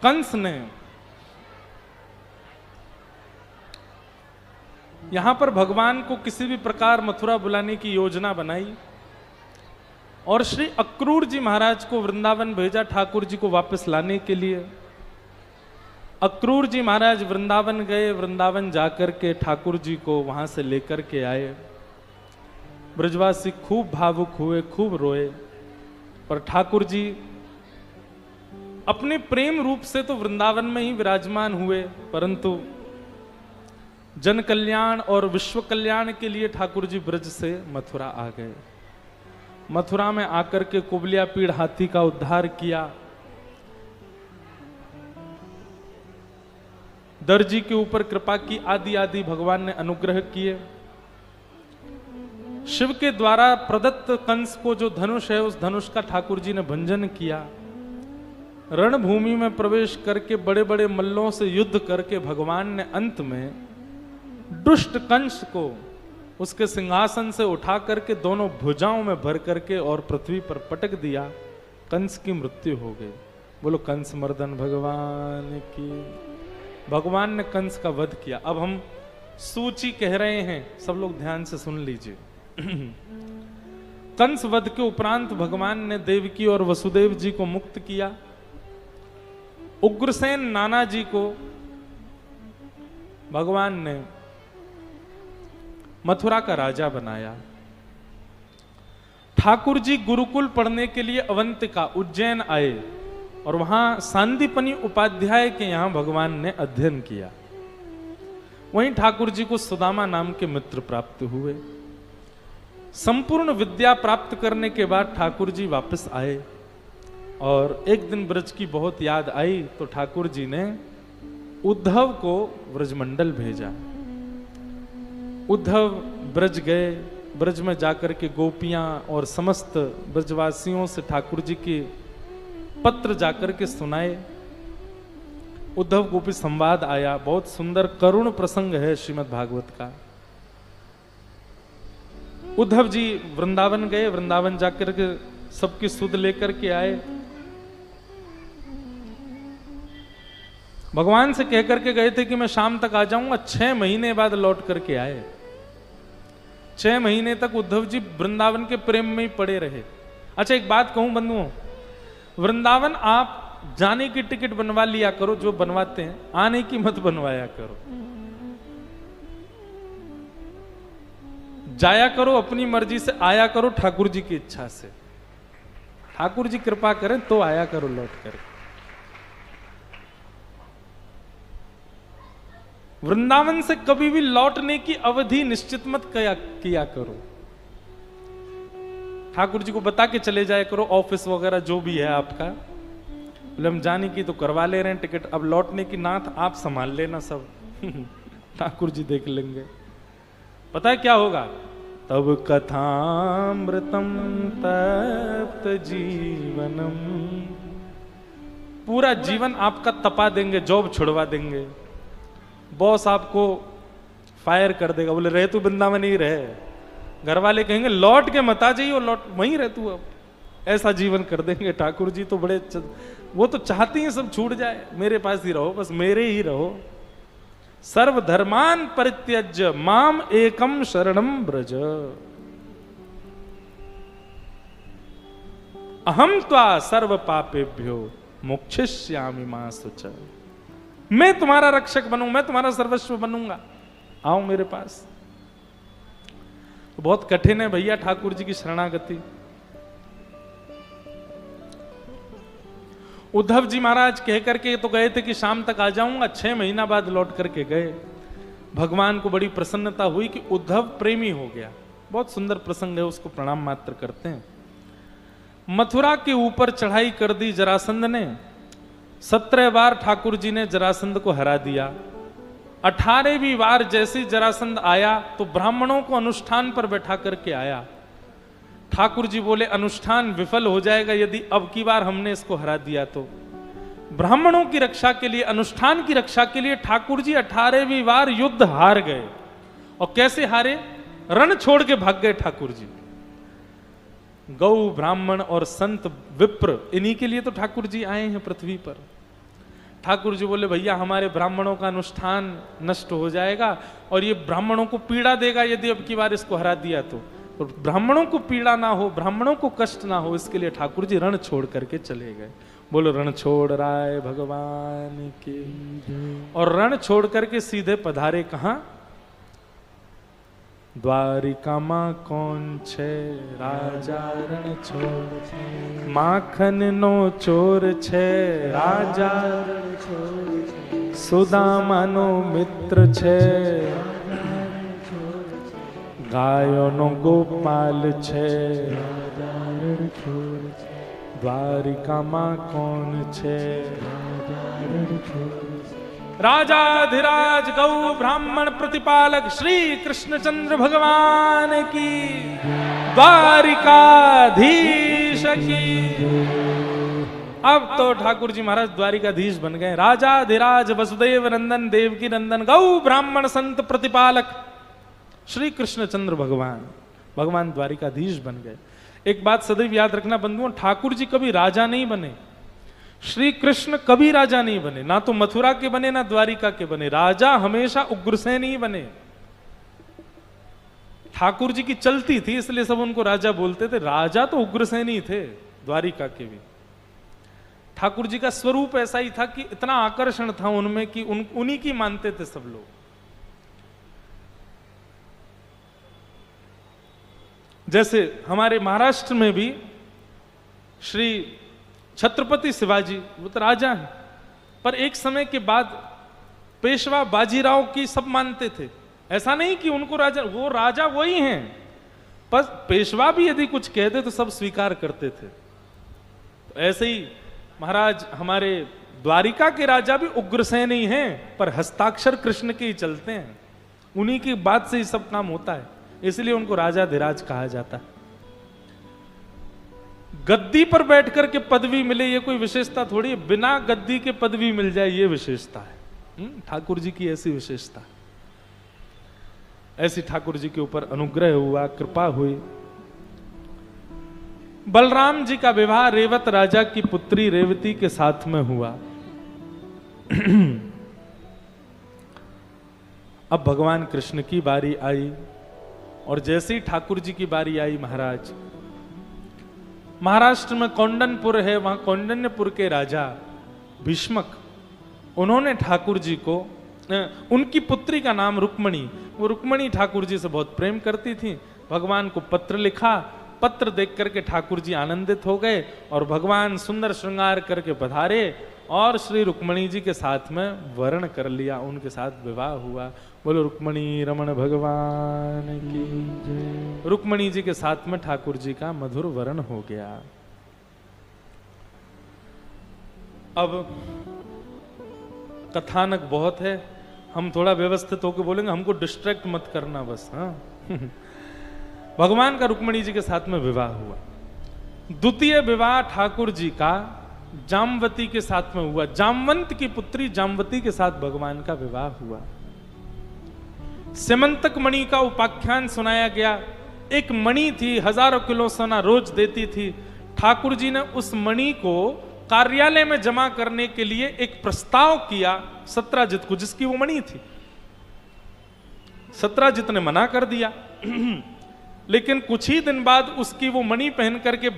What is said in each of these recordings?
कंस ने यहां पर भगवान को किसी भी प्रकार मथुरा बुलाने की योजना बनाई और श्री अक्रूर जी महाराज को वृंदावन भेजा ठाकुर जी को वापस लाने के लिए। अक्रूर जी महाराज वृंदावन गए, वृंदावन जाकर के ठाकुर जी को वहां से लेकर के आए। ब्रजवासी खूब भावुक हुए, खूब रोए, पर ठाकुर जी अपने प्रेम रूप से तो वृंदावन में ही विराजमान हुए, परंतु जन कल्याण और विश्व कल्याण के लिए ठाकुर जी ब्रज से मथुरा आ गए। मथुरा में आकर के कुबलिया पीड़ हाथी का उद्धार किया, दर्जी के ऊपर कृपा की, आदि आदि भगवान ने अनुग्रह किए। शिव के द्वारा प्रदत्त कंस को जो धनुष है, उस धनुष का ठाकुर जी ने भंजन किया। रणभूमि में प्रवेश करके बड़े बड़े मल्लों से युद्ध करके भगवान ने अंत में दुष्ट कंस को उसके सिंहासन से उठा करके दोनों भुजाओं में भर करके और पृथ्वी पर पटक दिया। कंस की मृत्यु हो गई। बोलो कंस मर्दन भगवान की। भगवान ने कंस का वध किया। अब हम सूची कह रहे हैं, सब लोग ध्यान से सुन लीजिए। कंस वध के उपरांत भगवान ने देवकी और वसुदेव जी को मुक्त किया। उग्रसेन नाना जी को भगवान ने मथुरा का राजा बनाया। ठाकुर जी गुरुकुल पढ़ने के लिए अवंतिका उज्जैन आए और वहां सांदीपनी उपाध्याय के यहां भगवान ने अध्ययन किया। वहीं ठाकुर जी को सुदामा नाम के मित्र प्राप्त हुए। संपूर्ण विद्या प्राप्त करने के बाद ठाकुर जी वापस आए और एक दिन ब्रज की बहुत याद आई तो ठाकुर जी ने उद्धव को ब्रजमंडल भेजा। उद्धव ब्रज गए। ब्रज में जाकर के गोपियां और समस्त ब्रजवासियों से ठाकुर जी के पत्र जाकर के सुनाए। उद्धव गोपी संवाद आया। बहुत सुंदर करुण प्रसंग है श्रीमद् भागवत का। उद्धव जी वृंदावन गए। वृंदावन जाकर के सबकी सुध लेकर के आए। भगवान से कहकर के गए थे कि मैं शाम तक आ जाऊंगा। 6 महीने बाद लौट करके आए। 6 महीने तक उद्धव जी वृंदावन के प्रेम में ही पड़े रहे। अच्छा एक बात कहूं बंधुओं, वृंदावन आप जाने की टिकट बनवा लिया करो, जो बनवाते हैं, आने की मत बनवाया करो। जाया करो अपनी मर्जी से, आया करो ठाकुर जी की इच्छा से। ठाकुर जी कृपा करें तो आया करो लौट कर। वृंदावन से कभी भी लौटने की अवधि निश्चित मत किया करो। ठाकुर जी को बता के चले जाया करो, ऑफिस वगैरह जो भी है आपका, बोले हम जाने की तो करवा ले रहे हैं टिकट, अब लौटने की नाथ आप संभाल लेना सब। ठाकुर जी देख लेंगे। पता है क्या होगा? तब कथामृतम तप्त जीवनम, पूरा जीवन आपका तपा देंगे, जॉब छुड़वा देंगे, बॉस आपको फायर कर देगा, बोले रहे तू वृंदावन ही रहे। घर वाले कहेंगे लौट के मत आ जाइए, लौट वहीं रह तू, अब ऐसा जीवन कर देंगे। ठाकुर जी तो बड़े वो तो चाहती हैं सब छूट जाए, मेरे पास ही रहो, बस मेरे ही रहो। सर्वधर्मान परित्यज्य माम एकम शरणम ब्रज, अहम त्वा सर्व पापेभ्यो मोक्षयिष्यामि मा शुच। मैं तुम्हारा रक्षक बनूं, मैं तुम्हारा सर्वस्व बनूंगा, आओ मेरे पास। तो बहुत कठिन है भैया ठाकुर जी की शरणागति। उद्धव जी महाराज कह करके तो गए थे कि शाम तक आ जाऊंगा, 6 महीना बाद लौट करके गए। भगवान को बड़ी प्रसन्नता हुई कि उद्धव प्रेमी हो गया। बहुत सुंदर प्रसंग है, उसको प्रणाम मात्र करते हैं। मथुरा के ऊपर चढ़ाई कर दी जरासंध ने। 17 बार ठाकुर जी ने जरासंध को हरा दिया। 18वीं बार जैसे जरासंध आया तो ब्राह्मणों को अनुष्ठान पर बैठा करके आया। ठाकुर जी बोले अनुष्ठान विफल हो जाएगा यदि अब की बार हमने इसको हरा दिया तो। ब्राह्मणों की रक्षा के लिए, अनुष्ठान की रक्षा के लिए ठाकुर जी 18वीं बार युद्ध हार गए। और कैसे हारे? रण छोड़ के भाग गए ठाकुर जी। गौ ब्राह्मण और संत विप्र, इन्हीं के लिए तो ठाकुर जी आए हैं पृथ्वी पर। ठाकुर जी बोले भैया हमारे ब्राह्मणों का अनुष्ठान नष्ट हो जाएगा और ये ब्राह्मणों को पीड़ा देगा यदि अब की बार इसको हरा दिया तो ब्राह्मणों को पीड़ा ना हो, ब्राह्मणों को कष्ट ना हो, इसके लिए ठाकुर जी रण छोड़ करके चले गए। बोलो रण छोड़ राय भगवान के। और रण छोड़ करके सीधे पधारे कहां? द्वारिका मां कौन छे राजा रण छोड़, माखन नो चोर छे राजा रण छोड़, सुदामा नो मित्र छे, गायो नो गोपाल छे, द्वारिका मां कौन छे? राजाधिराज गौ ब्राह्मण प्रतिपालक श्री कृष्णचंद्र भगवान की, द्वारिकाधीश की। अब तो ठाकुर जी महाराज द्वारिकाधीश बन गए। राजाधिराज वसुदेव नंदन देवकी नंदन गौ ब्राह्मण संत प्रतिपालक श्री कृष्णचंद्र भगवान द्वारिकाधीश बन गए। एक बात सदैव याद रखना बंधुओं, ठाकुर जी कभी राजा नहीं बने, श्री कृष्ण कभी राजा नहीं बने, ना तो मथुरा के बने ना द्वारिका के बने। राजा हमेशा उग्रसेन ही बने। ठाकुर जी की चलती थी इसलिए सब उनको राजा बोलते थे, राजा तो उग्रसेन ही थे द्वारिका के भी। ठाकुर जी का स्वरूप ऐसा ही था कि इतना आकर्षण था उनमें कि उन्हीं की मानते थे सब लोग। जैसे हमारे महाराष्ट्र में भी श्री छत्रपति शिवाजी, वो तो राजा हैं, पर एक समय के बाद पेशवा बाजीराव की सब मानते थे। ऐसा नहीं कि उनको राजा, वो राजा वही हैं, पर पेशवा भी यदि कुछ कहते तो सब स्वीकार करते थे। तो ऐसे ही महाराज हमारे द्वारिका के राजा भी उग्रसेन ही हैं, पर हस्ताक्षर कृष्ण के ही चलते हैं, उन्हीं की बात से ही सब काम होता है, इसलिए उनको राजाधिराज कहा जाता है। गद्दी पर बैठ करके पदवी मिले ये कोई विशेषता थोड़ी है, बिना गद्दी के पदवी मिल जाए ये विशेषता है। ठाकुर जी की ऐसी विशेषता, ऐसी ठाकुर जी के ऊपर अनुग्रह हुआ, कृपा हुई। बलराम जी का विवाह रेवत राजा की पुत्री रेवती के साथ में हुआ। अब भगवान कृष्ण की बारी आई और जैसे ही ठाकुर जी की बारी आई, महाराज महाराष्ट्र में कौंडनपुर है, वहां कौंडन्यपुर के राजा भीष्मक, उन्होंने ठाकुर जी को, उनकी पुत्री का नाम रुक्मणी, वो रुक्मणी ठाकुर जी से बहुत प्रेम करती थी, भगवान को पत्र लिखा। पत्र देख करके ठाकुर जी आनंदित हो गए और भगवान सुंदर श्रृंगार करके पधारे और श्री रुक्मणी जी के साथ में वर्ण कर लिया, उनके साथ विवाह हुआ। बोलो रुक्मणी रमण भगवान की। रुक्मणी जी के साथ में ठाकुर जी का मधुर वर्ण हो गया। अब कथानक बहुत है, हम थोड़ा व्यवस्थित होकर बोलेंगे, हमको डिस्ट्रैक्ट मत करना बस। हाँ भगवान का रुक्मणी जी के साथ में विवाह हुआ। द्वितीय विवाह ठाकुर जी का जामवती के साथ में हुआ। जामवंत की पुत्री जामवती के साथ भगवान का विवाह हुआ। सेमंतक मणि का उपाख्यान सुनाया गया। एक मणि थी, हजारों किलो सोना रोज देती थी। ठाकुर जी ने उस मणि को कार्यालय में जमा करने के लिए एक प्रस्ताव किया सत्राजित को, जिसकी वो मणि थी। सत्राजित ने मना कर दिया लेकिन कुछ ही दिन बाद उसकी वो मणि पहन करके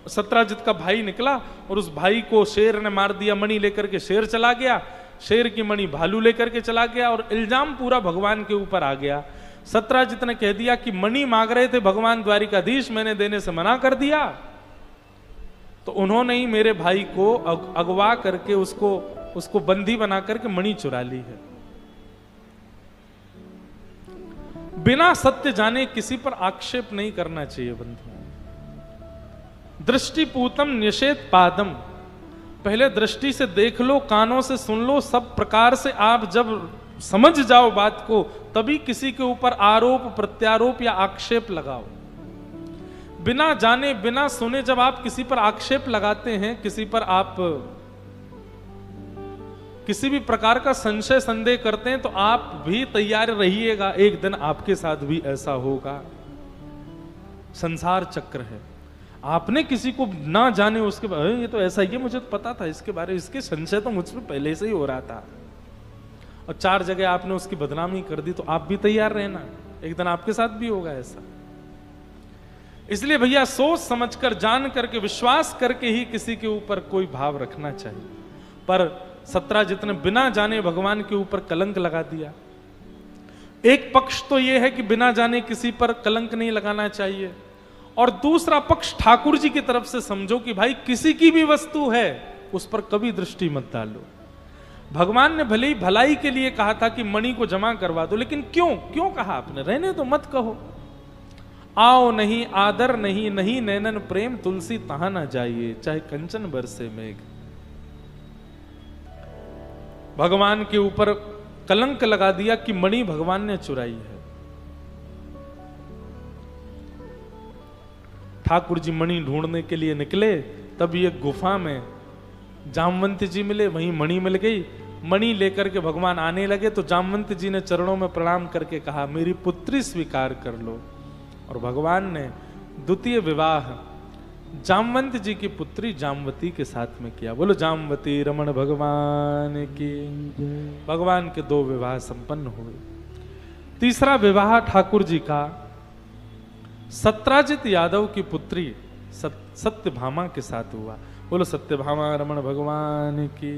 सत्राजित का भाई निकला और उस भाई को शेर ने मार दिया। मणि लेकर के शेर चला गया, शेर की मणि भालू लेकर के चला गया और इल्जाम पूरा भगवान के ऊपर आ गया। सत्राजित ने कह दिया कि मणि मांग रहे थे भगवान द्वारिकाधीश, मैंने देने से मना कर दिया, तो उन्होंने ही मेरे भाई को अगवा करके उसको बंदी बना करके मणि चुरा ली है। बिना सत्य जाने किसी पर आक्षेप नहीं करना चाहिए बंधु। दृष्टिपूतम निषेध पादम, पहले दृष्टि से देख लो, कानों से सुन लो, सब प्रकार से आप जब समझ जाओ बात को, तभी किसी के ऊपर आरोप प्रत्यारोप या आक्षेप लगाओ। बिना जाने बिना सुने जब आप किसी पर आक्षेप लगाते हैं, किसी पर आप किसी भी प्रकार का संशय संदेह करते हैं, तो आप भी तैयार रहिएगा, एक दिन आपके साथ भी ऐसा होगा। संसार चक्र है। आपने किसी को ना जाने उसके बारे ये तो ऐसा ही है, मुझे तो पता था इसके बारे में, इसके संशय तो मुझ पर पहले से ही हो रहा था, और 4 जगह आपने उसकी बदनामी कर दी, तो आप भी तैयार रहना, एक दिन आपके साथ भी होगा ऐसा। इसलिए भैया सोच समझकर, जान करके, विश्वास करके ही किसी के ऊपर कोई भाव रखना चाहिए। पर सत्राजित ने बिना जाने भगवान के ऊपर कलंक लगा दिया। एक पक्ष तो यह है कि बिना जाने किसी पर कलंक नहीं लगाना चाहिए, और दूसरा पक्ष ठाकुर जी की तरफ से समझो कि भाई किसी की भी वस्तु है उस पर कभी दृष्टि मत डालो। भगवान ने भले ही भलाई के लिए कहा था कि मणि को जमा करवा दो, लेकिन क्यों कहा आपने? रहने तो मत कहो। आओ नहीं आदर नहीं, नहीं नैनन प्रेम, तुलसी तहां न जाइए, चाहे कंचन बरसे मेघ। भगवान के ऊपर कलंक लगा दिया कि मणि भगवान ने चुराई है। ठाकुर जी मणि ढूंढने के लिए निकले, तब ये गुफा में जामवंत जी मिले, वहीं मणि मिल गई। मणि लेकर के भगवान आने लगे तो जामवंत जी ने चरणों में प्रणाम करके कहा, मेरी पुत्री स्वीकार कर लो। और भगवान ने द्वितीय विवाह जामवंत जी की पुत्री जामवती के साथ में किया। बोलो जामवती रमण भगवान की। भगवान के 2 विवाह संपन्न हुए। तीसरा विवाह ठाकुर जी का सत्राजित यादव की पुत्री सत्यभामा के साथ हुआ। बोलो सत्यभामा रमण भगवान की।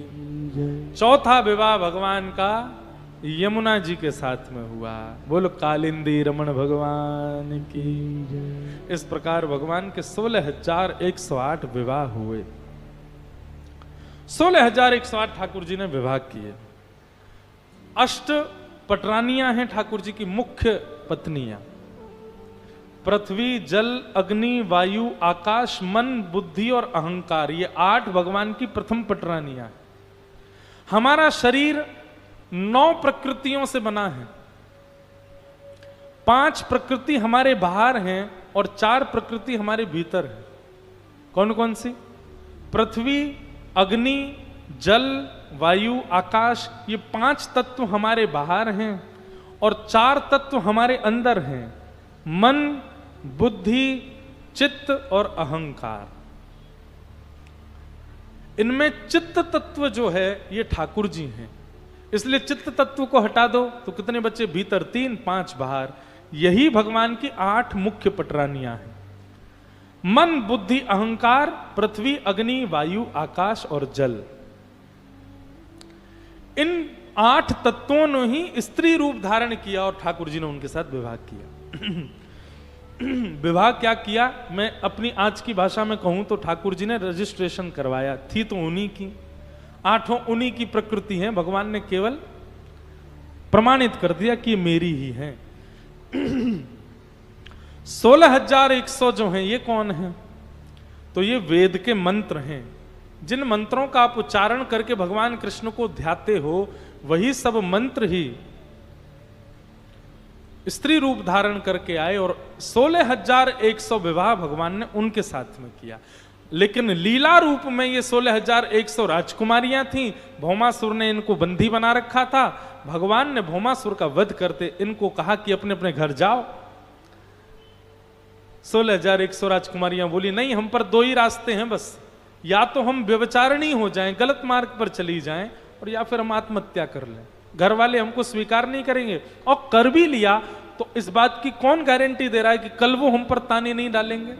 चौथा विवाह भगवान का यमुना जी के साथ में हुआ। बोलो कालिंदी रमण भगवान की। इस प्रकार भगवान के 16,108 विवाह हुए। 16,108 ठाकुर जी ने विवाह किए। 8 पटरानियां हैं ठाकुर जी की मुख्य पत्नियां। पृथ्वी, जल, अग्नि, वायु, आकाश, मन, बुद्धि और अहंकार, ये 8 भगवान की प्रथम पटरानियां। हमारा शरीर 9 प्रकृतियों से बना है। 5 प्रकृति हमारे बाहर हैं और 4 प्रकृति हमारे भीतर है। कौन कौन सी? पृथ्वी, अग्नि, जल, वायु, आकाश, ये 5 तत्व हमारे बाहर हैं और 4 तत्व हमारे अंदर हैं। मन, बुद्धि, चित्त और अहंकार। इनमें चित्त तत्व जो है ये ठाकुर जी हैं, इसलिए चित्त तत्व को हटा दो तो कितने बच्चे? भीतर 3, 5 बाहर। यही भगवान की 8 मुख्य पटरानियां हैं। मन, बुद्धि, अहंकार, पृथ्वी, अग्नि, वायु, आकाश और जल। इन 8 तत्वों ने ही स्त्री रूप धारण किया और ठाकुर जी ने उनके साथ विवाह किया। विवाह क्या किया? मैं अपनी आज की भाषा में कहूं तो ठाकुर जी ने रजिस्ट्रेशन करवाया। थी तो उन्हीं की, 8 उन्हीं की प्रकृति है। भगवान ने केवल प्रमाणित कर दिया कि मेरी ही है। 16,100 जो हैं ये कौन है? तो ये वेद के मंत्र हैं। जिन मंत्रों का आप उच्चारण करके भगवान कृष्ण को ध्याते हो, वही सब मंत्र ही स्त्री रूप धारण करके आए और 16,100 विवाह भगवान ने उनके साथ में किया। लेकिन लीला रूप में ये 16,100 राजकुमारियां थीं। भौमासुर ने इनको बंदी बना रखा था। भगवान ने भौमासुर का वध करते इनको कहा कि अपने अपने घर जाओ। 16,100 राजकुमारियां बोली, नहीं, हम पर 2 ही रास्ते हैं बस, या तो हम व्यभिचारिणी हो जाएं, गलत मार्ग पर चली जाएं, और या फिर हम आत्महत्या कर लें। घर वाले हमको स्वीकार नहीं करेंगे, और कर भी लिया तो इस बात की कौन गारंटी दे रहा है कि कल वो हम पर ताने नहीं डालेंगे?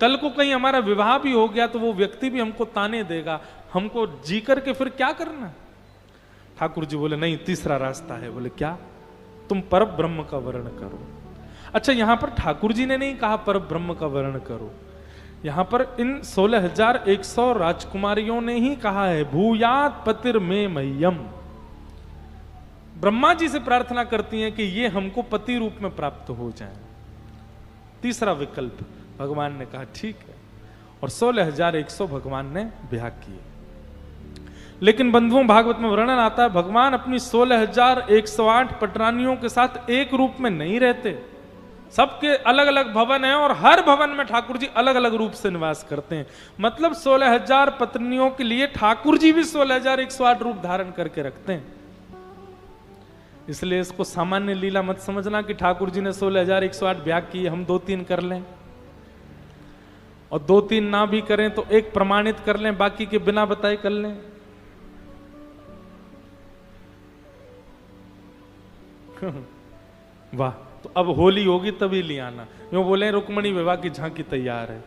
कल को कहीं हमारा विवाह भी हो गया तो वो व्यक्ति भी हमको ताने देगा, हमको जी करके फिर क्या करना? ठाकुर जी बोले, नहीं, तीसरा रास्ता है। बोले क्या? तुम पर ब्रह्म का वर्ण करो। अच्छा, यहां पर ठाकुर जी ने नहीं कहा पर ब्रह्म का वर्ण करो, यहां पर इन 16,100 राजकुमारियों ने ही कहा है, भूयात पतिर में मह्यम। ब्रह्मा जी से प्रार्थना करती हैं कि ये हमको पति रूप में प्राप्त हो जाए। तीसरा विकल्प भगवान ने कहा ठीक है, और 16,100 भगवान ने ब्याह किए। लेकिन बंधुओं, भागवत में वर्णन आता है भगवान अपनी 16,108 पटरानियों के साथ एक रूप में नहीं रहते। सबके अलग अलग भवन हैं और हर भवन में ठाकुर जी अलग अलग रूप से निवास करते हैं। मतलब 16,000 पत्नियों के लिए ठाकुर जी भी 16,108 रूप धारण करके रखते हैं। इसलिए इसको सामान्य लीला मत समझना कि ठाकुर जी ने 16,108 ब्याह किए, हम 2-3 कर लें। और 2-3 ना भी करें तो एक प्रमाणित कर लें, बाकी के बिना बताए कर लें। वाह, तो अब होली होगी तभी ले आना। यूं बोले रुक्मणी विवाह की झांकी तैयार है।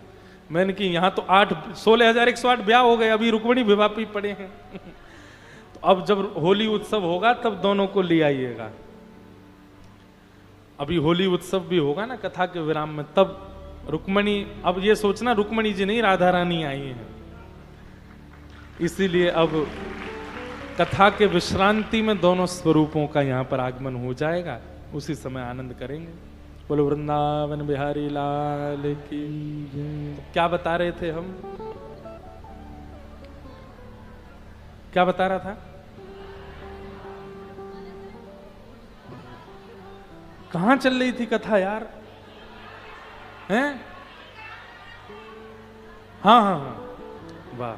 मैंने कि यहाँ तो 16,108 ब्याह हो गए, अभी रुक्मणी विवाह पे पड़े हैं। तो अब जब होली उत्सव होगा तब दोनों को ले आइएगा। अभी होली उत्सव भी होगा ना कथा के विराम में, तब रुक्मणी, अब ये सोचना रुक्मणी जी नहीं राधा रानी आई हैं, इसीलिए अब कथा के विश्रांति में दोनों स्वरूपों का यहाँ पर आगमन हो जाएगा, उसी समय आनंद करेंगे। बोलो वृंदावन बिहारी लाल की जय। तो क्या बता रहे थे हम, क्या बता रहा था, कहां चल रही थी कथा यार, हैं? हाँ हाँ हाँ, वाह।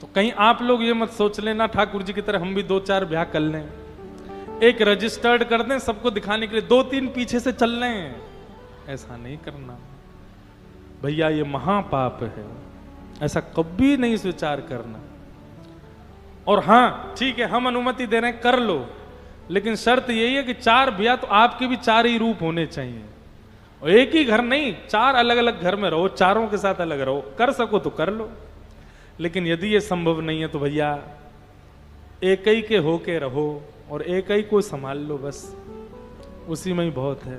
तो कहीं आप लोग ये मत सोच लेना ठाकुर जी की तरह हम भी 2-4 ब्याह कर लें, एक रजिस्टर्ड कर दें सबको दिखाने के लिए, 2-3 पीछे से चल रहे हैं, ऐसा नहीं करना भैया, ये महापाप है, ऐसा कभी नहीं विचार करना। और हाँ ठीक है, हम अनुमति दे रहे हैं, कर लो, लेकिन शर्त यही है कि 4 ब्याह तो आपके भी 4 ही रूप होने चाहिए, और एक ही घर नहीं, 4 अलग अलग घर में रहो, चारों के साथ अलग रहो, कर सको तो कर लो, लेकिन यदि ये संभव नहीं है तो भैया एक ही के होके रहो और एक ही को संभाल लो, बस उसी में ही बहुत है।